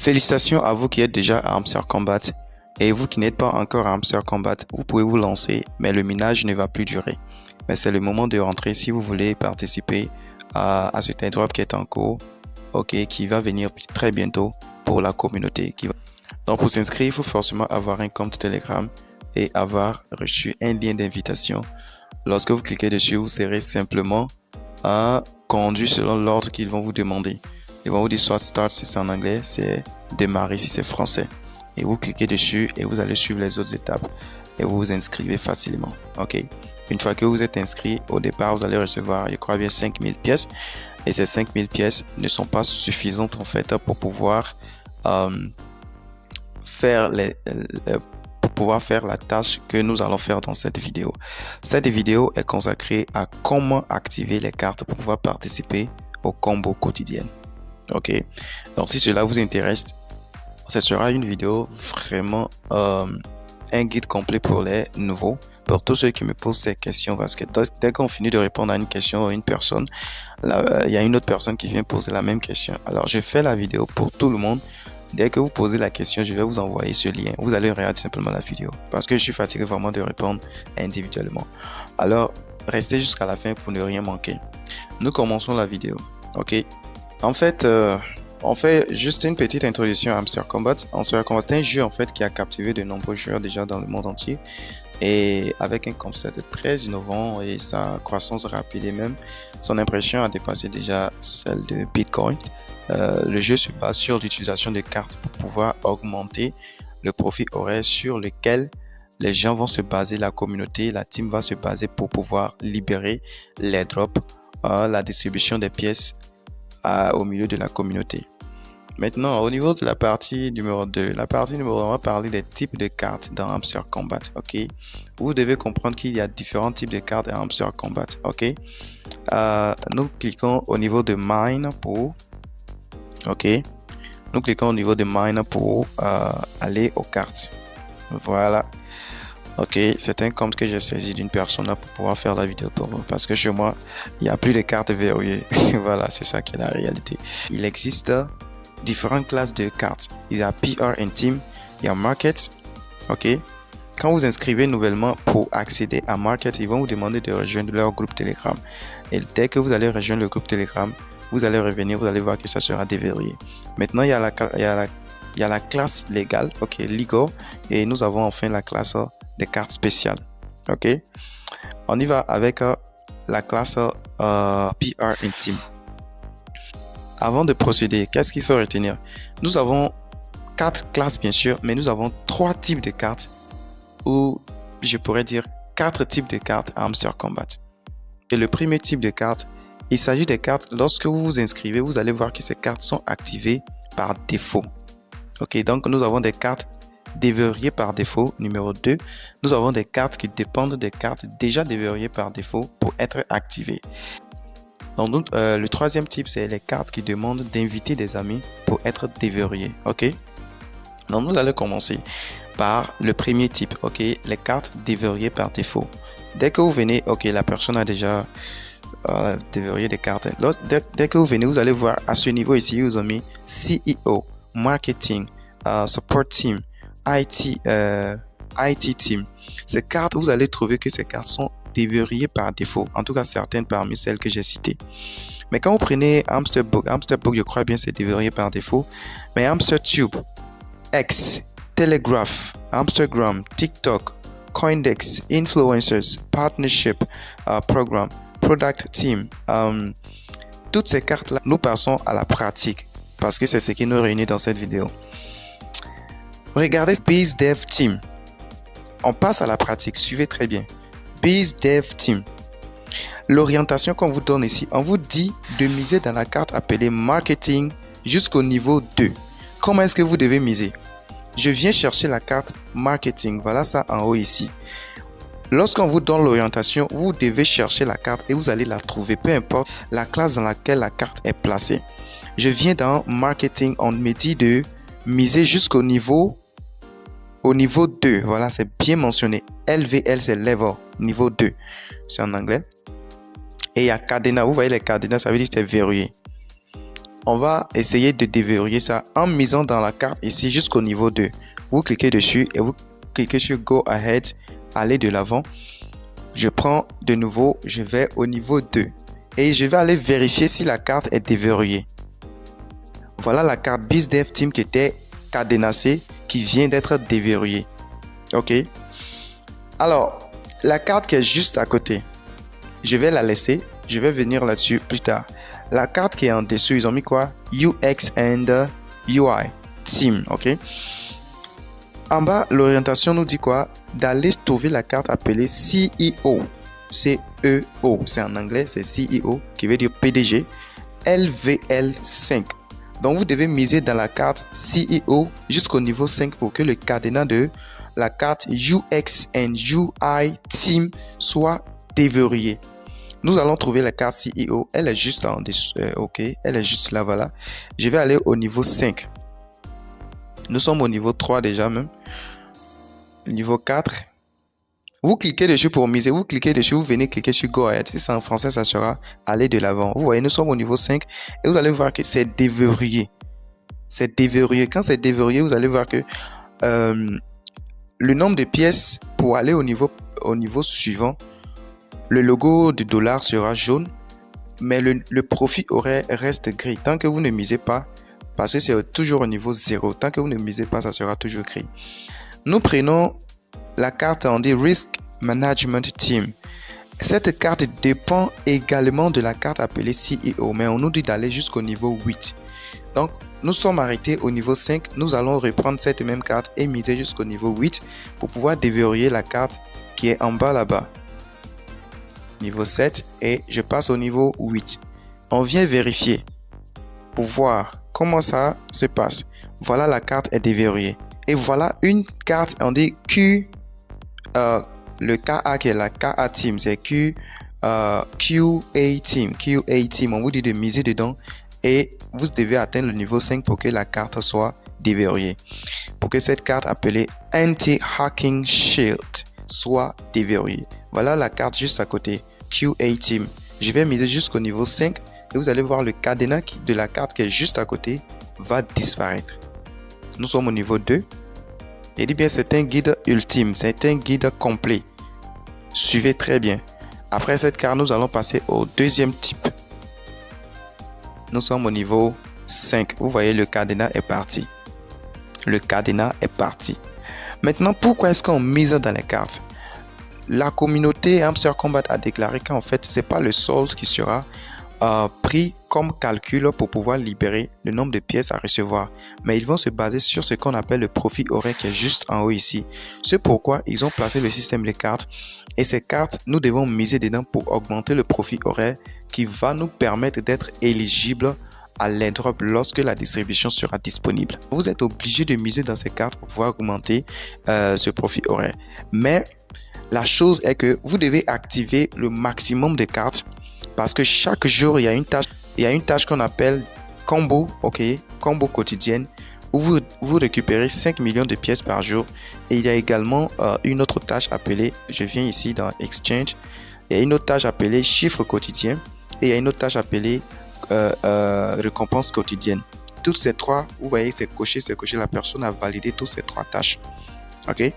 Félicitations à vous qui êtes déjà à Hamster Combat et vous qui n'êtes pas encore à Hamster Combat, vous pouvez vous lancer, mais le minage ne va plus durer. Mais c'est le moment de rentrer si vous voulez participer à cet airdrop qui est en cours, qui va venir très bientôt pour la communauté. Donc pour s'inscrire, il faut forcément avoir un compte Telegram et avoir reçu un lien d'invitation. Lorsque vous cliquez dessus, vous serez simplement conduit selon l'ordre qu'ils vont vous demander. Ils vont vous dire soit start si c'est en anglais, c'est démarrer si c'est français. Et vous cliquez dessus et vous allez suivre les autres étapes et vous vous inscrivez facilement. Une fois que vous êtes inscrit, au départ, vous allez recevoir, je crois bien, 5000 pièces. Et ces 5000 pièces ne sont pas suffisantes en fait pour pouvoir faire la tâche que nous allons faire dans cette vidéo. Cette vidéo est consacrée à comment activer les cartes pour pouvoir participer au combo quotidien. Donc si cela vous intéresse, ce sera une vidéo vraiment un guide complet pour les nouveaux, pour tous ceux qui me posent ces questions, parce que dès qu'on finit de répondre à une question à une personne, il y a une autre personne qui vient poser la même question. Alors je fais la vidéo pour tout le monde. Dès que vous posez la question, je vais vous envoyer ce lien. Vous allez regarder simplement la vidéo parce que je suis fatigué vraiment de répondre individuellement. Alors, restez jusqu'à la fin pour ne rien manquer. Nous commençons la vidéo. En fait, on fait juste une petite introduction à Hamster Combat. Hamster Combat, c'est un jeu en fait qui a captivé de nombreux joueurs déjà dans le monde entier. Et avec un concept très innovant et sa croissance rapide et même son impression a dépassé déjà celle de Bitcoin. Le jeu se base sur l'utilisation de cartes pour pouvoir augmenter le profit horaire sur lequel les gens vont se baser, la communauté, la team va se baser pour pouvoir libérer les drops, la distribution des pièces au milieu de la communauté. Maintenant, au niveau de la partie numéro 2, on va parler des types de cartes dans Hamster Combat. Vous devez comprendre qu'il y a différents types de cartes dans Hamster Combat. Nous cliquons au niveau de Mine pour aller aux cartes. Voilà. C'est un compte que j'ai saisi d'une personne pour pouvoir faire la vidéo pour vous. Parce que chez moi, il n'y a plus de cartes verrouillées. Voilà, c'est ça qui est la réalité. Il existe différentes classes de cartes. Il y a PR and Team, il y a Market. Quand vous inscrivez nouvellement pour accéder à Market, ils vont vous demander de rejoindre leur groupe Telegram. Et dès que vous allez rejoindre le groupe Telegram, vous allez revenir, vous allez voir que ça sera déverrouillé. Maintenant, il y a la classe légale, legal, et nous avons enfin la classe des cartes spéciales. On y va avec la classe PR and Team. Avant de procéder, qu'est-ce qu'il faut retenir? Nous avons 4 classes bien sûr, mais nous avons 3 types de cartes, ou je pourrais dire 4 types de cartes à Hamster Combat. Et le premier type de carte, il s'agit des cartes, lorsque vous vous inscrivez, vous allez voir que ces cartes sont activées par défaut. Donc nous avons des cartes déverrouillées par défaut, numéro 2. Nous avons des cartes qui dépendent des cartes déjà déverrouillées par défaut pour être activées. Donc le troisième type, c'est les cartes qui demandent d'inviter des amis pour être déverrouillées. Donc nous allons commencer par le premier type, les cartes déverrouillées par défaut. Dès que vous venez, la personne a déjà déverrouillé des cartes. Dès que vous venez, vous allez voir à ce niveau ici, ils ont mis CEO, Marketing, Support Team, IT Team. Ces cartes, vous allez trouver que ces cartes sont déverrouillées par défaut. En tout cas, certaines parmi celles que j'ai citées. Mais quand vous prenez Hamsterbook, je crois bien c'est déverrouillé par défaut. Mais HamsterTube, X, Telegraph, Hamstergram, TikTok, Coindex, Influencers, Partnership, Program, Product Team. Toutes ces cartes-là, nous passons à la pratique parce que c'est ce qui nous réunit dans cette vidéo. Regardez BizDev Team. On passe à la pratique, suivez très bien. BizDev Team. L'orientation qu'on vous donne ici, on vous dit de miser dans la carte appelée Marketing jusqu'au niveau 2. Comment est-ce que vous devez miser? Je viens chercher la carte Marketing. Voilà ça en haut ici. Lorsqu'on vous donne l'orientation, vous devez chercher la carte et vous allez la trouver, peu importe la classe dans laquelle la carte est placée. Je viens dans Marketing, on me dit de miser jusqu'au niveau 2. Voilà, c'est bien mentionné. LVL, c'est Level, niveau 2. C'est en anglais. Et il y a Cadena. Vous voyez les cadenas, ça veut dire que c'est verrouillé. on va essayer de déverrouiller ça en misant dans la carte ici jusqu'au niveau 2. Vous cliquez dessus et vous cliquez sur Go Ahead, aller de l'avant. Je prends de nouveau, je vais au niveau 2 et je vais aller vérifier si la carte est déverrouillée. Voilà la carte BizDev Team qui était cadenassée, qui vient d'être déverrouillée. Ok. Alors, la carte qui est juste à côté, je vais la laisser. Je vais venir là-dessus plus tard. La carte qui est en dessous, ils ont mis quoi? UX and UI Team. Ok. En bas, l'orientation nous dit quoi? D'aller trouver la carte appelée CEO. CEO. C'est en anglais, c'est CEO qui veut dire PDG. LVL5. Donc, vous devez miser dans la carte CEO jusqu'au niveau 5 pour que le cadenas de la carte UX and UI Team soit déverrouillé. Nous allons trouver la carte CEO. Elle est juste en dessous. OK. Elle est juste là, voilà. Je vais aller au niveau 5. Nous sommes au niveau 3 déjà même. Niveau 4. Vous cliquez dessus pour miser. Vous cliquez dessus. Vous venez cliquer sur Go Ahead. Si c'est en français, ça sera aller de l'avant. Vous voyez, nous sommes au niveau 5. Et vous allez voir que c'est déverrouillé. C'est déverrouillé. Quand c'est déverrouillé, vous allez voir que le nombre de pièces pour aller au niveau suivant, le logo du dollar sera jaune, mais le profit horaire reste gris. Tant que vous ne misez pas, parce que c'est toujours au niveau 0, tant que vous ne misez pas, ça sera toujours gris. Nous prenons la carte, on dit Risk Management Team. Cette carte dépend également de la carte appelée CEO, mais on nous dit d'aller jusqu'au niveau 8. Donc, nous sommes arrêtés au niveau 5. Nous allons reprendre cette même carte et miser jusqu'au niveau 8 pour pouvoir déverrouiller la carte qui est en bas là-bas. Niveau 7 et je passe au niveau 8. On vient vérifier pour voir comment ça se passe. Voilà, la carte est déverrouillée. Et voilà une carte, on dit Q, le KA qui est la KA Team, c'est QA Team. On vous dit de miser dedans et vous devez atteindre le niveau 5 pour que la carte soit déverrouillée. Pour que cette carte appelée Anti-Hacking Shield soit déverrouillée. Voilà la carte juste à côté, QA Team. Je vais miser jusqu'au niveau 5 et vous allez voir le cadenas de la carte qui est juste à côté va disparaître. Nous sommes au niveau 2. Il dit bien c'est un guide ultime, c'est un guide complet. Suivez très bien. Après cette carte, nous allons passer au deuxième type. Nous sommes au niveau 5. Vous voyez, le cadenas est parti. Le cadenas est parti. Maintenant, pourquoi est-ce qu'on mise dans les cartes? La communauté Hamster Combat a déclaré qu'en fait, ce n'est pas le solde qui sera pris comme calcul pour pouvoir libérer le nombre de pièces à recevoir. Mais ils vont se baser sur ce qu'on appelle le profit horaire qui est juste en haut ici. C'est pourquoi ils ont placé le système des cartes. Et ces cartes, nous devons miser dedans pour augmenter le profit horaire qui va nous permettre d'être éligible à l'airdrop lorsque la distribution sera disponible. Vous êtes obligé de miser dans ces cartes pour pouvoir augmenter ce profit horaire. Mais la chose est que vous devez activer le maximum de cartes parce que chaque jour, il y a une tâche qu'on appelle combo, ok, combo quotidienne, où vous récupérez 5 millions de pièces par jour. Et il y a également une autre tâche appelée, je viens ici dans Exchange, il y a une autre tâche appelée chiffre quotidien et il y a une autre tâche appelée récompense quotidienne. Toutes ces trois, vous voyez, c'est coché, la personne a validé toutes ces trois tâches. Ok.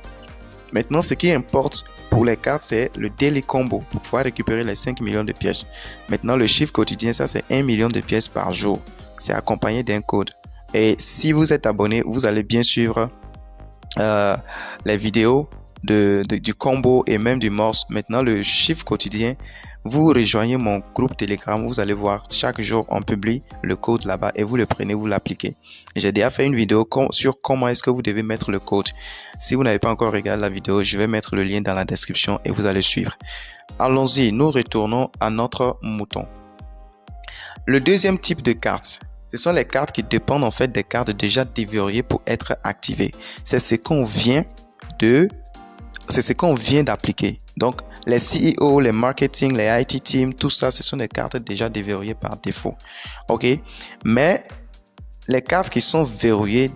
Maintenant, ce qui importe pour les cartes, c'est le daily combo pour pouvoir récupérer les 5 millions de pièces. Maintenant, le chiffre quotidien, ça c'est 1 million de pièces par jour. C'est accompagné d'un code. Et si vous êtes abonné, vous allez bien suivre les vidéos du combo et même du morse. Maintenant, le chiffre quotidien, vous rejoignez mon groupe Telegram, vous allez voir chaque jour on publie le code là-bas et vous le prenez, vous l'appliquez. J'ai déjà fait une vidéo sur comment est-ce que vous devez mettre le code. Si vous n'avez pas encore regardé la vidéo, je vais mettre le lien dans la description et vous allez suivre. Allons-y, nous retournons à notre mouton. Le deuxième type de cartes, ce sont les cartes qui dépendent en fait des cartes déjà déverrouillées pour être activées. C'est ce qu'on vient d'appliquer. Donc, les CEO, les marketing, les IT teams, tout ça, ce sont des cartes déjà déverrouillées par défaut. OK? Mais les cartes qui sont verrouillées,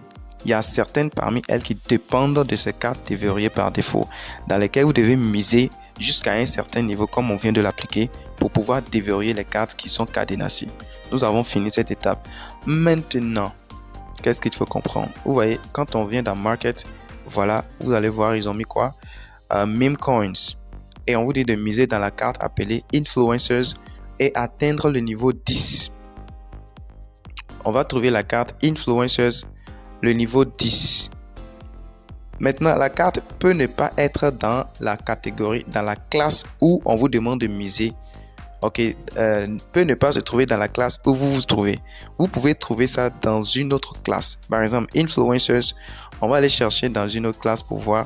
il y a certaines parmi elles qui dépendent de ces cartes déverrouillées par défaut, dans lesquelles vous devez miser jusqu'à un certain niveau, comme on vient de l'appliquer, pour pouvoir déverrouiller les cartes qui sont cadenassées. Nous avons fini cette étape. Maintenant, qu'est-ce qu'il faut comprendre? Vous voyez, quand on vient dans Market, voilà, vous allez voir, ils ont mis quoi? Meme Coins. Et on vous dit de miser dans la carte appelée Influencers et atteindre le niveau 10. On va trouver la carte Influencers, le niveau 10. Maintenant, la carte peut ne pas être dans la catégorie, dans la classe où on vous demande de miser. Ok, peut ne pas se trouver dans la classe où vous vous trouvez. Vous pouvez trouver ça dans une autre classe. Par exemple, Influencers, on va aller chercher dans une autre classe pour voir.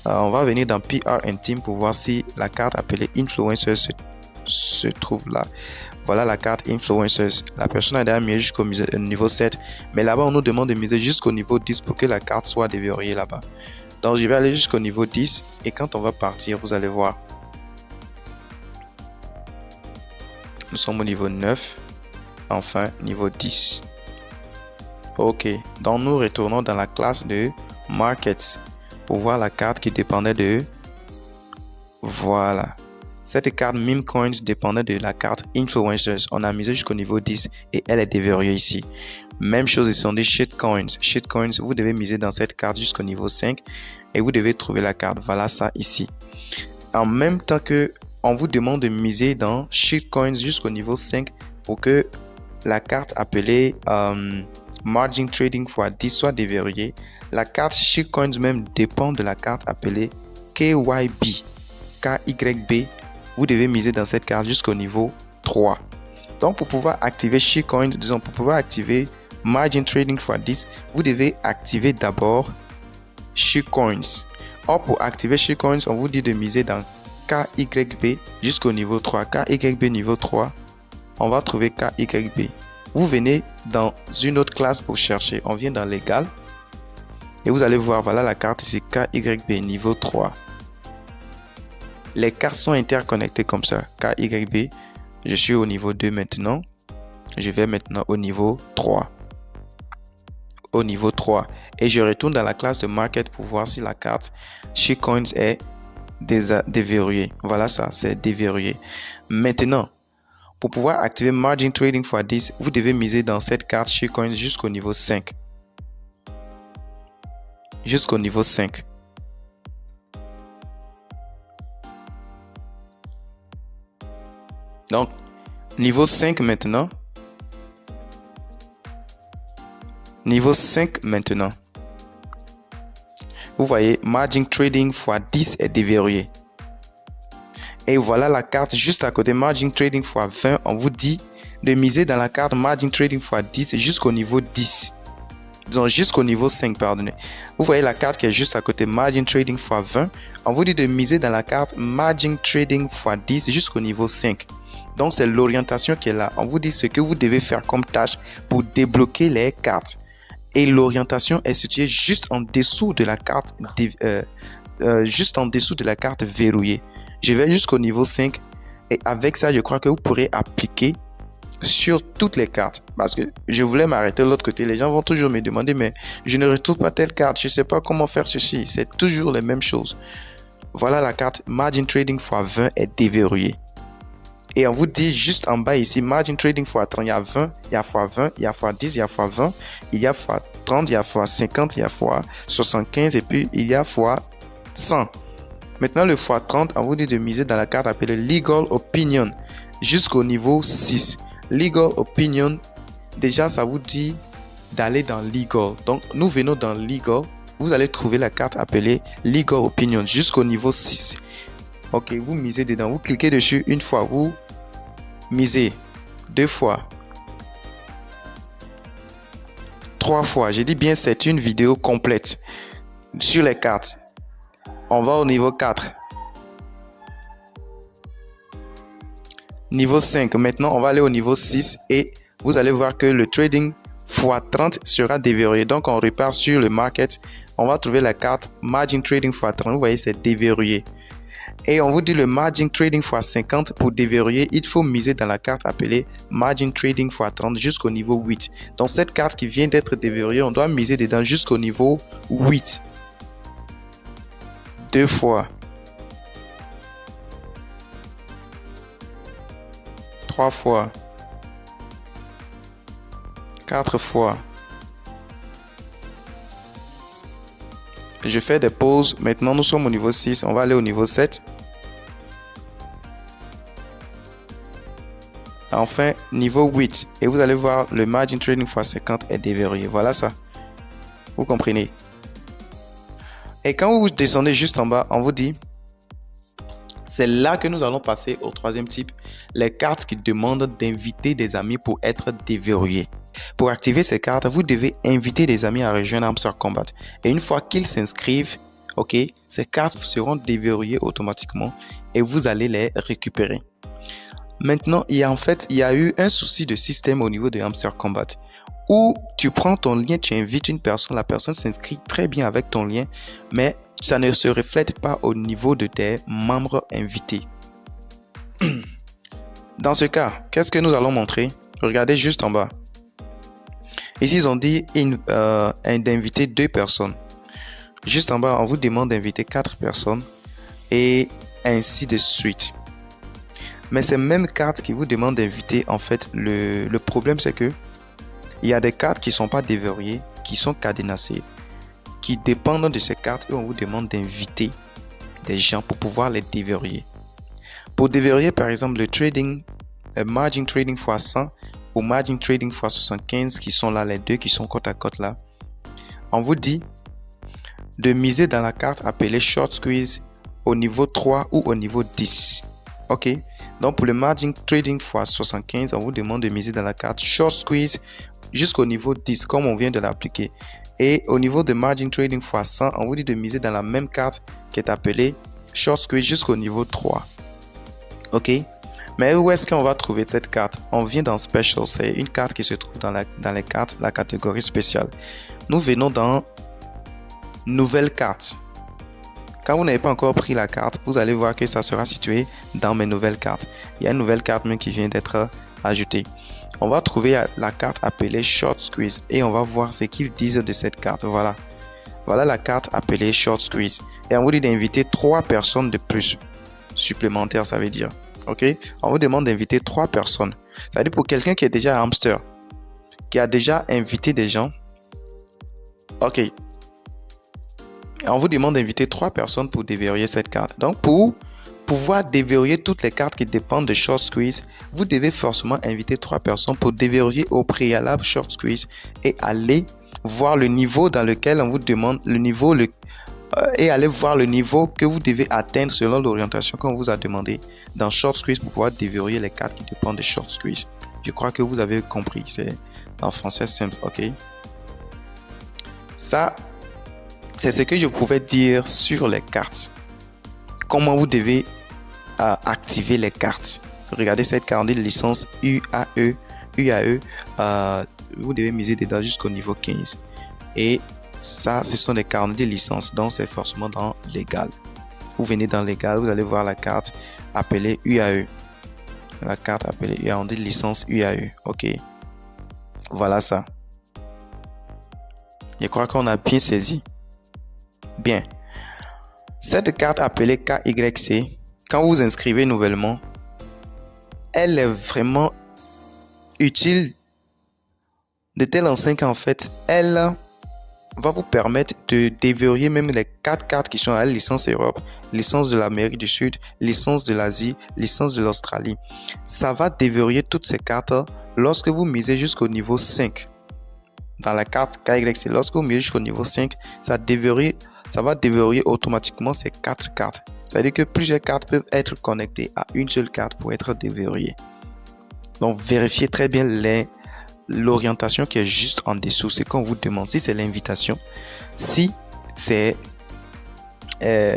On va venir dans PR and Team pour voir si la carte appelée Influencers se trouve là. Voilà la carte Influencers. La personne a déjà mis jusqu'au niveau 7. Mais là-bas, on nous demande de miser jusqu'au niveau 10 pour que la carte soit déverrouillée là-bas. Donc, je vais aller jusqu'au niveau 10. Et quand on va partir, vous allez voir. Nous sommes au niveau 9. Enfin, niveau 10. Ok. Donc, nous retournons dans la classe de Markets pour voir la carte qui dépendait de... Voilà. Cette carte Meme Coins dépendait de la carte Influencers. On a misé jusqu'au niveau 10 et elle est déverrouillée ici. Même chose, ils sont des Shitcoins. Shitcoins, vous devez miser dans cette carte jusqu'au niveau 5 et vous devez trouver la carte. Voilà ça ici. En même temps que on vous demande de miser dans Shitcoins jusqu'au niveau 5 pour que la carte appelée Margin Trading x10 soit déverrouillée. La carte Shitcoins même dépend de la carte appelée KYB. KYB. Vous devez miser dans cette carte jusqu'au niveau 3. Donc, pour pouvoir activer Shitcoins, disons, pour pouvoir activer Margin Trading x10, vous devez activer d'abord Shitcoins. Or, pour activer Shitcoins, on vous dit de miser dans KYB jusqu'au niveau 3. KYB niveau 3, on va trouver KYB. Vous venez dans une autre classe pour chercher. On vient dans Légal. Et vous allez voir, voilà la carte ici, KYB niveau 3. Les cartes sont interconnectées comme ça. KYB, je suis au niveau 2 maintenant. Je vais maintenant au niveau 3. Au niveau 3. Et je retourne dans la classe de Market pour voir si la carte Shitcoins est déverrouillée. Voilà ça, c'est déverrouillé. Maintenant, pour pouvoir activer Margin Trading x10, vous devez miser dans cette carte Shitcoins jusqu'au niveau 5. Jusqu'au niveau 5. Donc, niveau 5 maintenant. Niveau 5 maintenant. Vous voyez, Margin Trading x10 est déverrouillé. Et voilà la carte juste à côté, Margin Trading x20. On vous dit de miser dans la carte Margin Trading x10 jusqu'au niveau 10. Disons jusqu'au niveau 5, pardonnez. Vous voyez la carte qui est juste à côté, Margin Trading x20. On vous dit de miser dans la carte Margin Trading x10 jusqu'au niveau 5. Donc, c'est l'orientation qui est là. On vous dit ce que vous devez faire comme tâche pour débloquer les cartes. Et l'orientation est située juste en dessous de la carte, verrouillée. Je vais jusqu'au niveau 5 et avec ça, je crois que vous pourrez appliquer sur toutes les cartes. Parce que je voulais m'arrêter de l'autre côté. Les gens vont toujours me demander, mais je ne retrouve pas telle carte. Je ne sais pas comment faire ceci. C'est toujours les mêmes choses. Voilà la carte Margin Trading x20 est déverrouillée. Et on vous dit juste en bas ici, Margin Trading x30, il y a 20, il y a x20, il y a x10, il y a x20, il y a x30, il y a x50, il y a x75 et puis il y a x100. Maintenant, le x30, on vous dit de miser dans la carte appelée Legal Opinion jusqu'au niveau 6. Legal Opinion, déjà ça vous dit d'aller dans Legal. Donc, nous venons dans Legal. Vous allez trouver la carte appelée Legal Opinion jusqu'au niveau 6. Ok, vous misez dedans. Vous cliquez dessus une fois. Vous misez 2 fois. 3 fois. J'ai dit bien, c'est une vidéo complète sur les cartes. On va au niveau 4. Niveau 5. Maintenant, on va aller au niveau 6 et vous allez voir que le trading x30 sera déverrouillé. Donc, on repart sur le market. On va trouver la carte Margin Trading x30. Vous voyez, c'est déverrouillé. Et on vous dit le Margin Trading x50 pour déverrouiller, il faut miser dans la carte appelée Margin Trading x30 jusqu'au niveau 8. Donc cette carte qui vient d'être déverrouillée, on doit miser dedans jusqu'au niveau 8. 2 fois. 3 fois, 4 fois. Je fais des pauses. Maintenant, nous sommes au niveau 6. On va aller au niveau 7. Enfin, niveau 8. Et vous allez voir, le margin trading x50 est déverrouillé. Voilà ça. Vous comprenez? Et quand vous descendez juste en bas, on vous dit, c'est là que nous allons passer au troisième type, les cartes qui demandent d'inviter des amis pour être déverrouillées. Pour activer ces cartes, vous devez inviter des amis à rejoindre Hamster Kombat. Et une fois qu'ils s'inscrivent, ok, ces cartes seront déverrouillées automatiquement et vous allez les récupérer. Maintenant, il y a eu un souci de système au niveau de Hamster Kombat où tu prends ton lien, tu invites une personne, la personne s'inscrit très bien avec ton lien, mais ça ne se reflète pas au niveau de tes membres invités. Dans ce cas, qu'est-ce que nous allons montrer? Regardez juste en bas. Ici, ils ont dit d'inviter 2 personnes. Juste en bas, on vous demande d'inviter 4 personnes et ainsi de suite. Mais ces mêmes cartes qui vous demandent d'inviter, en fait, le problème c'est que il y a des cartes qui ne sont pas déverrouillées, qui sont cadenassées, qui dépendent de ces cartes et on vous demande d'inviter des gens pour pouvoir les déverrouiller. Pour déverrouiller par exemple le margin trading x100 ou margin trading x75 qui sont là, les deux qui sont côte à côte là, on vous dit de miser dans la carte appelée short squeeze au niveau 3 ou au niveau 10. Ok, donc pour le margin trading x75, on vous demande de miser dans la carte short squeeze jusqu'au niveau 10 comme on vient de l'appliquer. Et au niveau de margin trading x100, on vous dit de miser dans la même carte qui est appelée short squeeze jusqu'au niveau 3. Ok, mais où est-ce qu'on va trouver cette carte? On vient dans Special, c'est une carte qui se trouve dans les cartes, la catégorie spéciale. Nous venons dans Nouvelle carte. Quand vous n'avez pas encore pris la carte, vous allez voir que ça sera situé dans mes nouvelles cartes. Il y a une nouvelle carte même qui vient d'être ajoutée. On va trouver la carte appelée Short Squeeze et on va voir ce qu'ils disent de cette carte. Voilà. Voilà la carte appelée Short Squeeze. Et on vous dit d'inviter 3 personnes de plus. Supplémentaires, ça veut dire. Ok? On vous demande d'inviter 3 personnes. Ça veut dire pour quelqu'un qui est déjà hamster, qui a déjà invité des gens. Ok. On vous demande d'inviter 3 personnes pour déverrouiller cette carte. Donc, pour pouvoir déverrouiller toutes les cartes qui dépendent de Short Squeeze, vous devez forcément inviter 3 personnes pour déverrouiller au préalable Short Squeeze et aller voir le niveau dans lequel on vous demande le niveau et aller voir le niveau que vous devez atteindre selon l'orientation qu'on vous a demandé dans Short Squeeze pour pouvoir déverrouiller les cartes qui dépendent de Short Squeeze. Je crois que vous avez compris. C'est en français simple, ok? Ça, c'est ce que je pouvais dire sur les cartes. Comment vous devez activer les cartes. Regardez cette carte de licence UAE. Vous devez miser dedans jusqu'au niveau 15. Et ça, ce sont des cartes de licence. Donc, c'est forcément dans légal. Vous venez dans légal, vous allez voir la carte appelée UAE. La carte appelée UAE, on dit licence UAE. Ok. Voilà ça. Je crois qu'on a bien saisi. Bien. Cette carte appelée KYC, quand vous vous inscrivez nouvellement, elle est vraiment utile de telle enseigne qu'en fait, elle va vous permettre de déverrouiller même les 4 cartes qui sont à la licence Europe, licence de l'Amérique du Sud, licence de l'Asie, licence de l'Australie. Ça va déverrouiller toutes ces cartes lorsque vous misez jusqu'au niveau 5. Dans la carte KYC, lorsque vous misez jusqu'au niveau 5, ça va déverrouiller automatiquement ces 4 cartes. C'est-à-dire que plusieurs cartes peuvent être connectées à une seule carte pour être déverrouillées. Donc, vérifiez très bien l'orientation qui est juste en dessous. C'est qu'on vous demande si c'est l'invitation, si c'est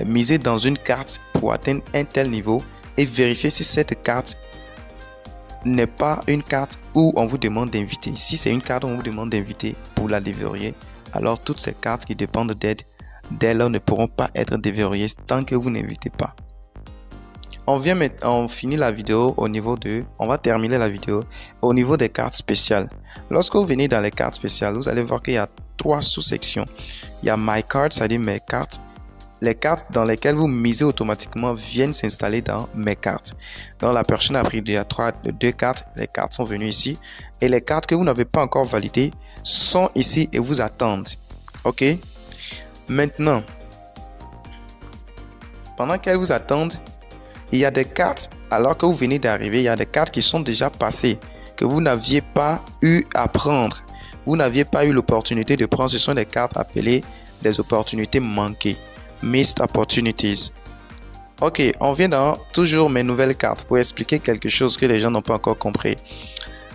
miser dans une carte pour atteindre un tel niveau et vérifier si cette carte n'est pas une carte où on vous demande d'inviter. Si c'est une carte où on vous demande d'inviter pour la déverrouiller, alors toutes ces cartes qui dépendent d'aide dès lors ne pourront pas être déverrouillées tant que vous n'invitez pas. On finit la vidéo au niveau de... On va terminer la vidéo au niveau des cartes spéciales. Lorsque vous venez dans les cartes spéciales, vous allez voir qu'il y a 3 sous-sections. Il y a My Cards, c'est-à-dire mes cartes. les cartes dans lesquelles vous misez automatiquement viennent s'installer dans mes cartes. Donc la personne a pris deux cartes, les cartes sont venues ici et les cartes que vous n'avez pas encore validées sont ici et vous attendent. Ok? Maintenant, pendant qu'elles vous attendent, il y a des cartes, alors que vous venez d'arriver, il y a des cartes qui sont déjà passées, que vous n'aviez pas eu à prendre. Vous n'aviez pas eu l'opportunité de prendre. Ce sont des cartes appelées des opportunités manquées. Missed opportunities. Ok, on vient dans toujours mes nouvelles cartes pour expliquer quelque chose que les gens n'ont pas encore compris.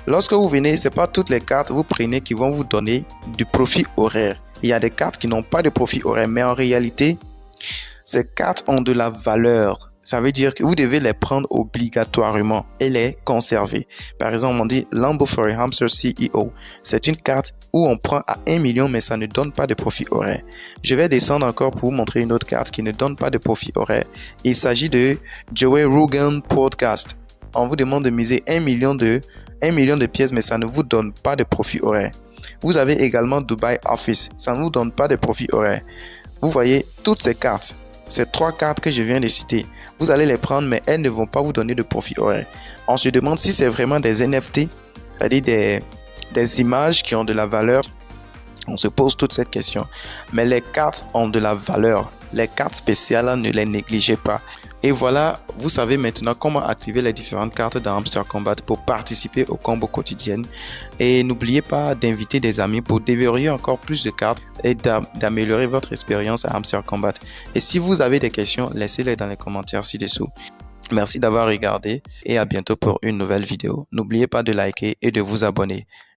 Lorsque vous venez, ce n'est pas toutes les cartes que vous prenez qui vont vous donner du profit horaire. Il y a des cartes qui n'ont pas de profit horaire, mais en réalité, ces cartes ont de la valeur. Ça veut dire que vous devez les prendre obligatoirement et les conserver. Par exemple, on dit Lambo for a Hamster CEO. C'est une carte où on prend à 1 million, mais ça ne donne pas de profit horaire. Je vais descendre encore pour vous montrer une autre carte qui ne donne pas de profit horaire. Il s'agit de Joey Rogan Podcast. On vous demande de miser 1 million de pièces, mais ça ne vous donne pas de profit horaire. Vous avez également Dubai Office. Ça ne vous donne pas de profit horaire. Vous voyez, toutes ces cartes, ces 3 cartes que je viens de citer, vous allez les prendre, mais elles ne vont pas vous donner de profit horaire. On se demande si c'est vraiment des NFT, c'est-à-dire des images qui ont de la valeur. On se pose toute cette question. Mais les cartes ont de la valeur. Les cartes spéciales, ne les négligez pas. Et voilà, vous savez maintenant comment activer les différentes cartes dans Hamster Combat pour participer au combo quotidien. Et n'oubliez pas d'inviter des amis pour déverrouiller encore plus de cartes et d'améliorer votre expérience à Hamster Combat. Et si vous avez des questions, laissez-les dans les commentaires ci-dessous. Merci d'avoir regardé et à bientôt pour une nouvelle vidéo. N'oubliez pas de liker et de vous abonner.